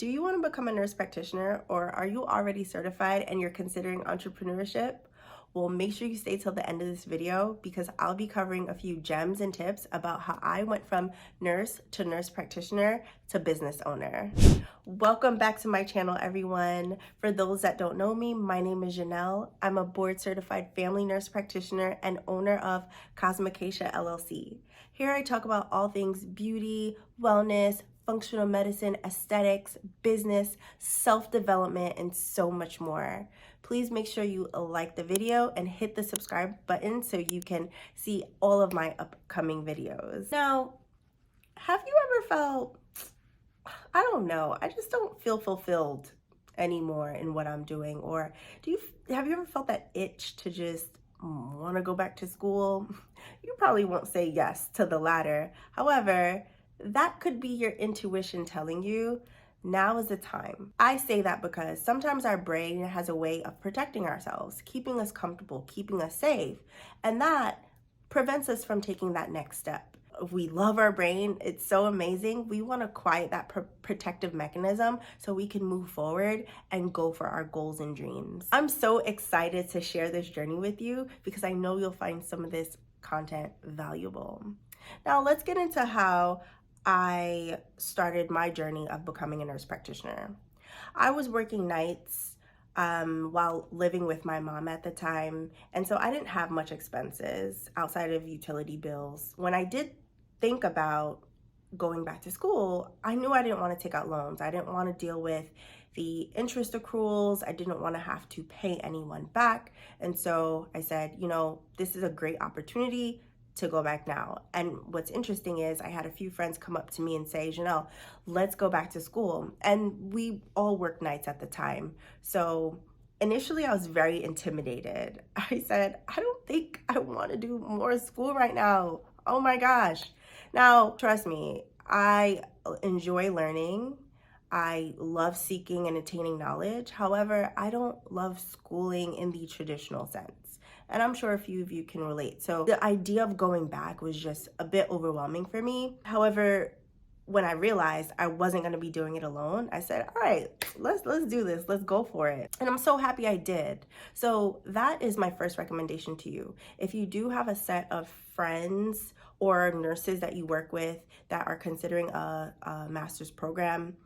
Do you want to become a nurse practitioner, or are you already certified and you're considering entrepreneurship? Well, make sure you stay till the end of this video because I'll be covering a few gems and tips about how I went from nurse to nurse practitioner to business owner. Welcome back to my channel, everyone. For those that don't know me, my name is Jhonelle. I'm a board certified family nurse practitioner and owner of Cosmetic LLC. Here I talk about all things beauty, wellness, functional medicine, aesthetics, business, self-development, and so much more. Please make sure you like the video and hit the subscribe button so you can see all of my upcoming videos. Now, have you ever felt, I don't know, I just don't feel fulfilled anymore in what I'm doing? Or have you ever felt that itch to just want to go back to school? You probably won't say yes to the latter. However, that could be your intuition telling you now is the time. I say that because sometimes our brain has a way of protecting ourselves, keeping us comfortable, keeping us safe, and that prevents us from taking that next step. We love our brain. It's so amazing. We want to quiet that protective mechanism so we can move forward and go for our goals and dreams. I'm so excited to share this journey with you because I know you'll find some of this content valuable. Now let's get into how I started my journey of becoming a nurse practitioner. I was working nights while living with my mom at the time, and so I didn't have much expenses outside of utility bills. When I did think about going back to school, I knew I didn't want to take out loans. I didn't want to deal with the interest accruals. I didn't want to have to pay anyone back. And so I said, you know, this is a great opportunity to go back now. And what's interesting is I had a few friends come up to me and say, Jhonelle, let's go back to school. And we all worked nights at the time. So initially I was very intimidated. I said, I don't think I want to do more school right now. Oh my gosh. Now, trust me, I enjoy learning. I love seeking and attaining knowledge. However, I don't love schooling in the traditional sense. And I'm sure a few of you can relate. So the idea of going back was just a bit overwhelming for me. However, when I realized I wasn't going to be doing it alone, I said, all right, let's do this. Let's go for it. And I'm so happy I did. So that is my first recommendation to you. If you do have a set of friends or nurses that you work with that are considering a master's program,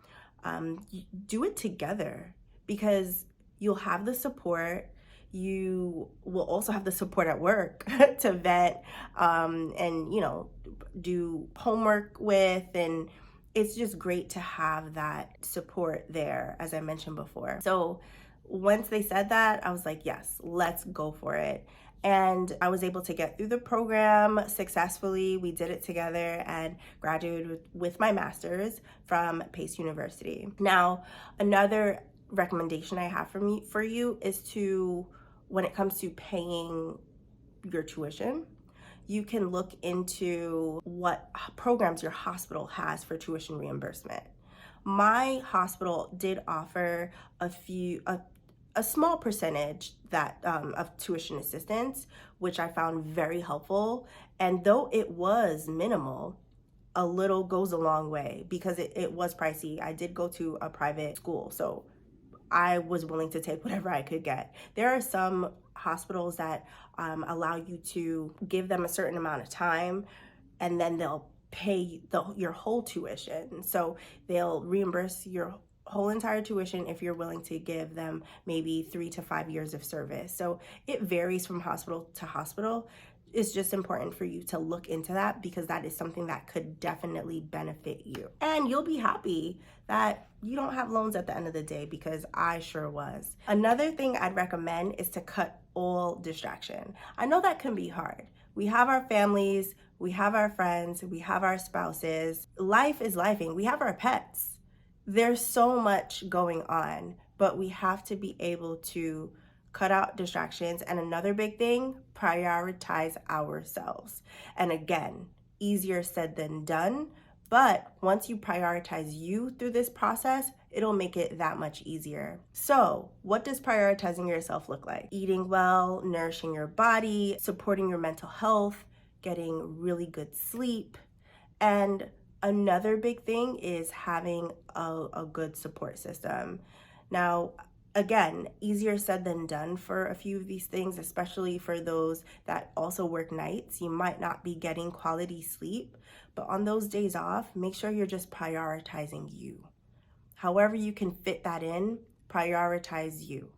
do it together because you'll have the support. You will also have the support at work to vet and, you know, do homework with. And it's just great to have that support there, as I mentioned before. So once they said that, I was like, yes, let's go for it. And I was able to get through the program successfully. We did it together and graduated with my master's from Pace University. Now, another recommendation I have for you is to, when it comes to paying your tuition, you can look into what programs your hospital has for tuition reimbursement. My hospital did offer a small percentage that of tuition assistance, which I found very helpful. And though it was minimal, a little goes a long way because it was pricey. I did go to a private school, so I was willing to take whatever I could get. There are some hospitals that allow you to give them a certain amount of time and then they'll pay your whole tuition. So they'll reimburse your whole entire tuition if you're willing to give them maybe 3 to 5 years of service. So it varies from hospital to hospital. It's just important for you to look into that because that is something that could definitely benefit you. And you'll be happy that you don't have loans at the end of the day because I sure was. Another thing I'd recommend is to cut all distraction. I know that can be hard. We have our families, we have our friends, we have our spouses. Life is lifing. We have our pets. There's so much going on, but we have to be able to cut out distractions. And another big thing, prioritize ourselves. And again, easier said than done, but once you prioritize you through this process, it'll make it that much easier. So what does prioritizing yourself look like? Eating well, nourishing your body, supporting your mental health, getting really good sleep, and Another big thing is having a good support system. Now, again, easier said than done for a few of these things, especially for those that also work nights. You might not be getting quality sleep, but on those days off, make sure you're just prioritizing you. However you can fit that in, prioritize you.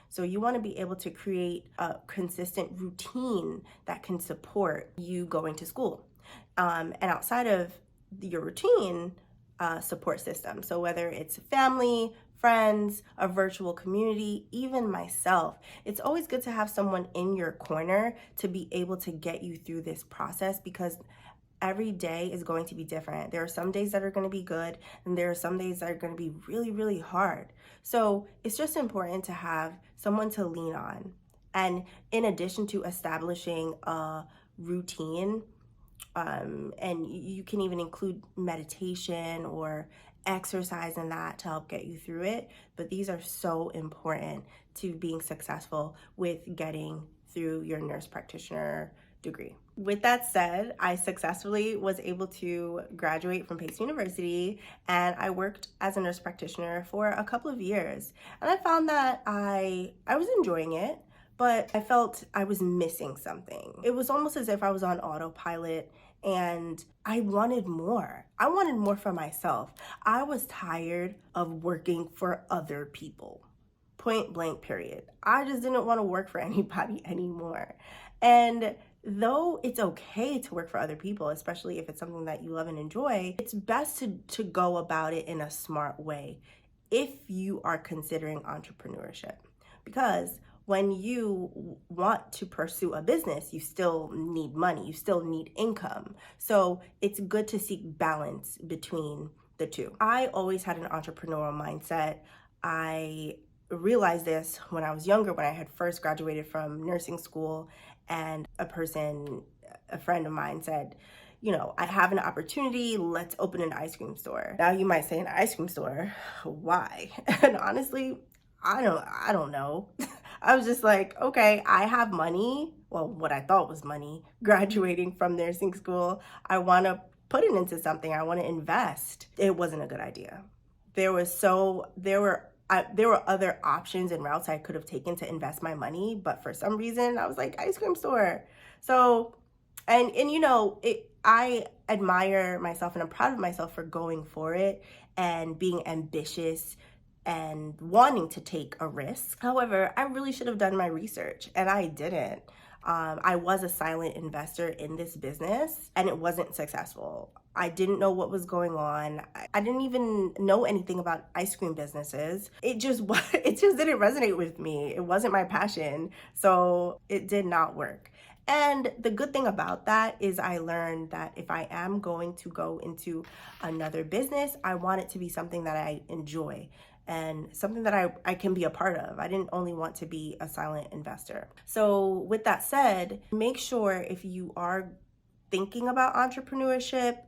So you want to be able to create a consistent routine that can support you going to school. And outside of your routine, support system. So whether it's family, friends, a virtual community, even myself, it's always good to have someone in your corner to be able to get you through this process, because every day is going to be different. There are some days that are going to be good, and there are some days that are going to be really, really hard. So it's just important to have someone to lean on. And in addition to establishing a routine, and you can even include meditation or exercise in that to help get you through it. But these are so important to being successful with getting through your nurse practitioner degree. With that said, I successfully was able to graduate from Pace University, and I worked as a nurse practitioner for a couple of years. And I found that I was enjoying it, but I felt I was missing something. It was almost as if I was on autopilot, and I wanted more. I wanted more for myself. I was tired of working for other people. Point blank, period. I just didn't want to work for anybody anymore. And though it's okay to work for other people, especially if it's something that you love and enjoy, it's best to go about it in a smart way if you are considering entrepreneurship. Because when you want to pursue a business, you still need money, you still need income. So it's good to seek balance between the two. I always had an entrepreneurial mindset. I realized this when I was younger, when I had first graduated from nursing school, and a friend of mine said, I have an opportunity, let's open an ice cream store. Now you might say, an ice cream store? Why? And honestly, I don't know. I was just like, okay, I have money, well, what I thought was money, graduating from nursing school. I want to put it into something. I want to invest. It wasn't a good idea. There were other options and routes I could have taken to invest my money, but for some reason I was like, ice cream store. So, I admire myself and I'm proud of myself for going for it and being ambitious and wanting to take a risk. However, I really should have done my research, and I didn't. I was a silent investor in this business, and it wasn't successful. I didn't know what was going on. I didn't even know anything about ice cream businesses. It just didn't resonate with me. It wasn't my passion, so it did not work. And the good thing about that is I learned that if I am going to go into another business, I want it to be something that I enjoy and something that I can be a part of. I didn't only want to be a silent investor. So with that said, make sure if you are thinking about entrepreneurship,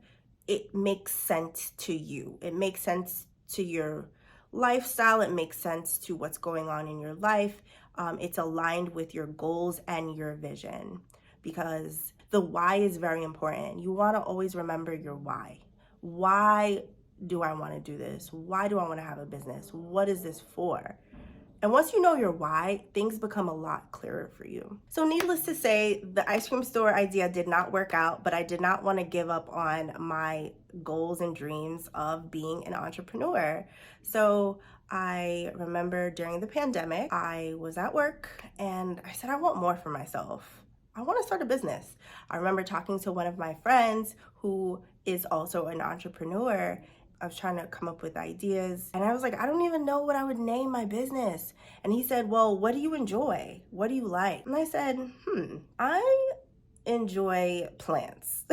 it makes sense to you. It makes sense to your lifestyle. It makes sense to what's going on in your life. It's aligned with your goals and your vision, because the why is very important. You want to always remember your why. Why do I want to do this? Why do I want to have a business? What is this for? And once you know your why, things become a lot clearer for you. So needless to say, the ice cream store idea did not work out, but I did not want to give up on my goals and dreams of being an entrepreneur. So I remember during the pandemic, I was at work and I said, I want more for myself. I want to start a business. I remember talking to one of my friends who is also an entrepreneur. I was trying to come up with ideas, and I was like, I don't even know what I would name my business. And he said, well, what do you enjoy? What do you like? And I said, I enjoy plants,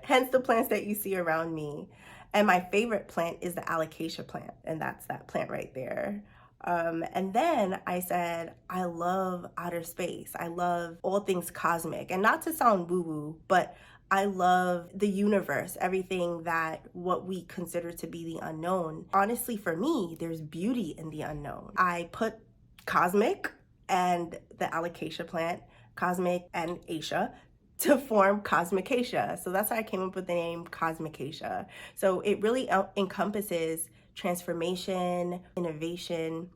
hence the plants that you see around me. And my favorite plant is the alocasia plant, and that's that plant right there. And then I said, I love outer space. I love all things cosmic, and not to sound woo-woo, but I love the universe, everything that what we consider to be the unknown. Honestly, for me, there's beauty in the unknown. I put cosmic and the alocasia plant, cosmic and Asia, to form Cosmicacia. So that's how I came up with the name Cosmicacia. So it really encompasses transformation, innovation,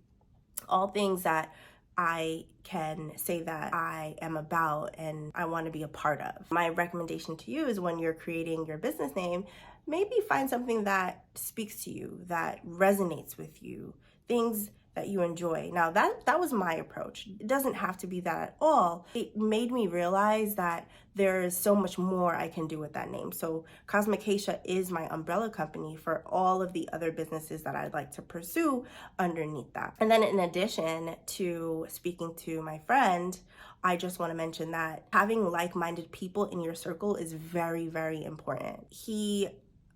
all things that I can say that I am about and I want to be a part of. My recommendation to you is when you're creating your business name, maybe find something that speaks to you, that resonates with you, things that you enjoy. Now that was my approach. It doesn't have to be that at all. It made me realize that there is so much more I can do with that name. So Cosmicacia is my umbrella company for all of the other businesses that I'd like to pursue underneath that. And then in addition to speaking to my friend, I just want to mention that having like-minded people in your circle is very, very important. He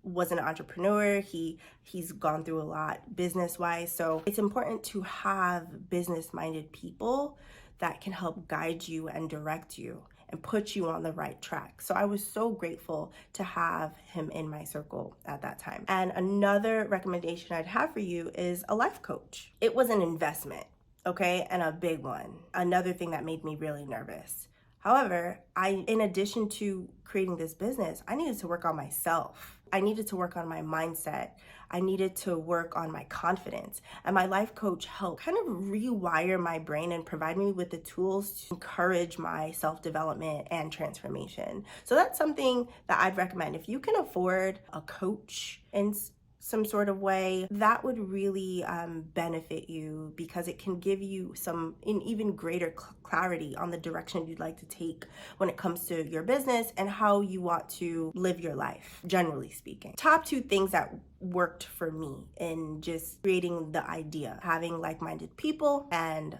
was an entrepreneur. He's gone through a lot business-wise. So it's important to have business-minded people that can help guide you and direct you and put you on the right track. So I was so grateful to have him in my circle at that time. And another recommendation I'd have for you is a life coach. It was an investment, okay, and a big one. Another thing that made me really nervous. However, in addition to creating this business, I needed to work on myself. I needed to work on my mindset. I needed to work on my confidence. And my life coach helped kind of rewire my brain and provide me with the tools to encourage my self-development and transformation. So that's something that I'd recommend. If you can afford a coach in some sort of way, that would really benefit you, because it can give you some even greater clarity on the direction you'd like to take when it comes to your business and how you want to live your life, generally speaking. Top 2 things that worked for me in just creating the idea: having like-minded people and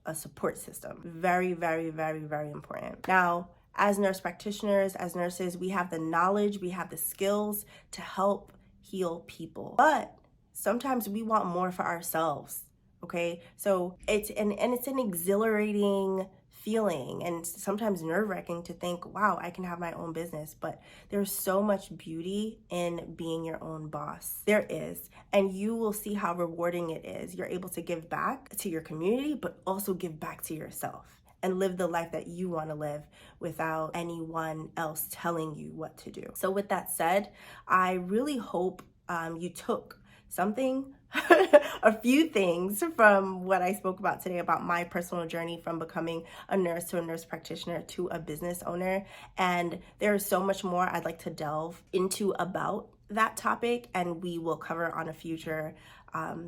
a support system. Very, very, very, very important. Now, as nurse practitioners, as nurses, we have the knowledge, we have the skills to help heal people, but sometimes we want more for ourselves. Okay, so it's an exhilarating feeling, and sometimes nerve-wracking to think, wow, I can have my own business. But there's so much beauty in being your own boss. There is, and you will see how rewarding it is. You're able to give back to your community, but also give back to yourself and live the life that you want to live without anyone else telling you what to do. So with that said, I really hope you took something, a few things from what I spoke about today about my personal journey from becoming a nurse to a nurse practitioner to a business owner. And there is so much more I'd like to delve into about that topic, and we will cover on a future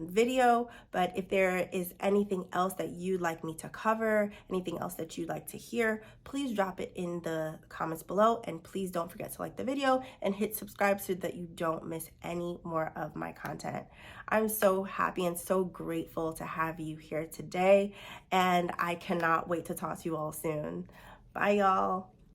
video. But if there is anything else that you'd like me to cover, anything else that you'd like to hear, please drop it in the comments below, and please don't forget to like the video and hit subscribe so that you don't miss any more of my content. I'm so happy and so grateful to have you here today, and I cannot wait to talk to you all soon. Bye, y'all.